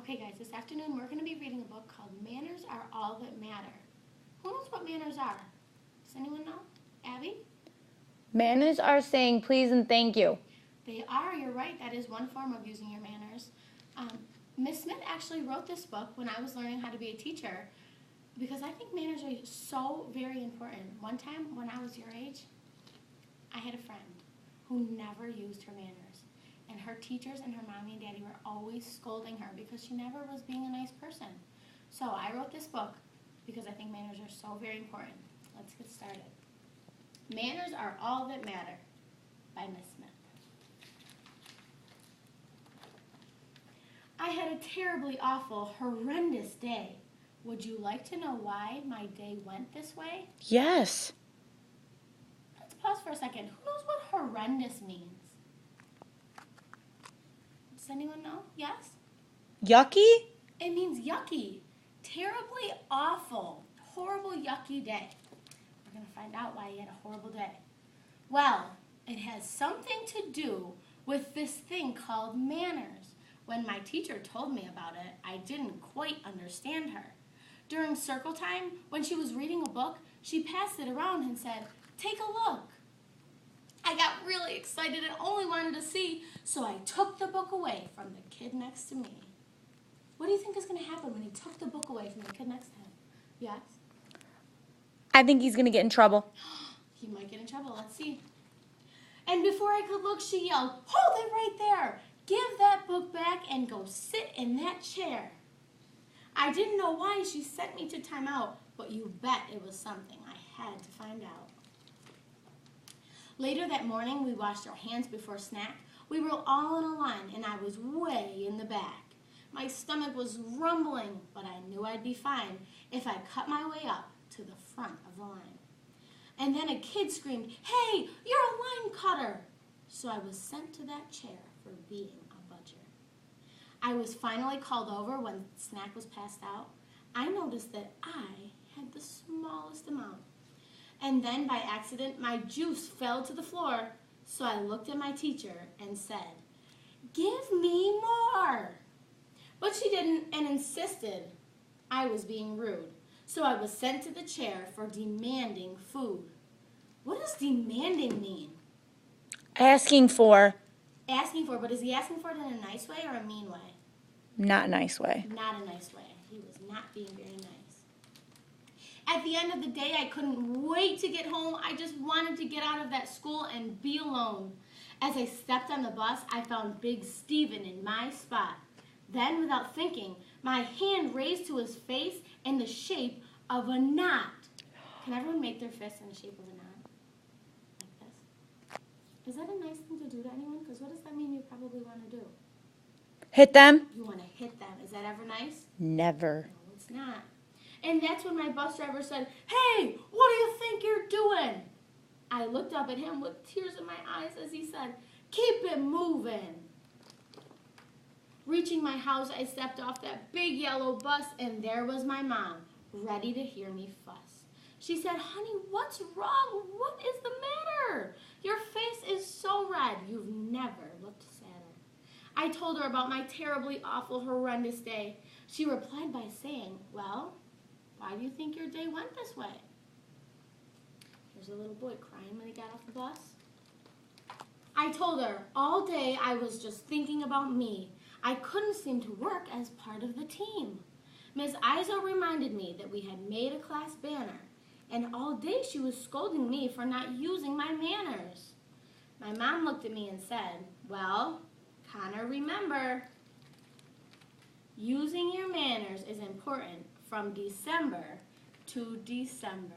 Okay, guys, this afternoon we're going to be reading a book called Manners Are All That Matter. Who knows what manners are? Does anyone know? Abby? Manners are saying please and thank you. They are, you're right. That is one form of using your manners. Miss Smith actually wrote this book when I was learning how to be a teacher because I think manners are so very important. One time when I was your age, I had a friend who never used her manners. And her teachers and her mommy and daddy were always scolding her because she never was being a nice person. So I wrote this book because I think manners are so very important. Let's get started. Manners Are All That Matter by Miss Smith. I had a terribly awful, horrendous day. Would you like to know why my day went this way? Yes. Let's pause for a second. Who knows what horrendous means? Does anyone know? Yes? Yucky? It means yucky. Terribly awful, horrible, yucky day. We're going to find out why he had a horrible day. Well, it has something to do with this thing called manners. When my teacher told me about it, I didn't quite understand her. During circle time, when she was reading a book, she passed it around and said, "Take a look." I got really excited and only wanted to see, so I took the book away from the kid next to me. What do you think is going to happen when he took the book away from the kid next to him? Yes? I think he's going to get in trouble. He might get in trouble. Let's see. And before I could look, she yelled, "Hold it right there! Give that book back and go sit in that chair." I didn't know why she sent me to timeout, but you bet it was something I had to find out. Later that morning, we washed our hands before snack. We were all in a line, and I was way in the back. My stomach was rumbling, but I knew I'd be fine if I cut my way up to the front of the line. And then a kid screamed, "Hey, you're a line cutter!" So I was sent to that chair for being a budger. I was finally called over when snack was passed out. I noticed that I had the smallest amount. And then, by accident, my juice fell to the floor, so I looked at my teacher and said, "Give me more." But she didn't and insisted I was being rude, so I was sent to the chair for demanding food. What does demanding mean? Asking for. Asking for, but is he asking for it in a nice way or a mean way? Not a nice way. Not a nice way. He was not being very nice. At the end of the day, I couldn't wait to get home. I just wanted to get out of that school and be alone. As I stepped on the bus, I found Big Steven in my spot. Then, without thinking, my hand raised to his face in the shape of a knot. Can everyone make their fist in the shape of a knot? Like this. Is that a nice thing to do to anyone? Because what does that mean you probably want to do? Hit them? You want to hit them. Is that ever nice? Never. No, it's not. And that's when my bus driver said, "Hey, what do you think you're doing?" I looked up at him with tears in my eyes as he said, "Keep it moving." Reaching my house, I stepped off that big yellow bus, and there was my mom, ready to hear me fuss. She said, "Honey, what's wrong? What is the matter? Your face is so red. You've never looked sadder." I told her about my terribly awful, horrendous day. She replied by saying, "Well, why do you think your day went this way?" Here's a little boy crying when he got off the bus. I told her, all day I was just thinking about me. I couldn't seem to work as part of the team. Miss Izo reminded me that we had made a class banner, and all day she was scolding me for not using my manners. My mom looked at me and said, "Well, Connor, remember, using your manners is important from December to December."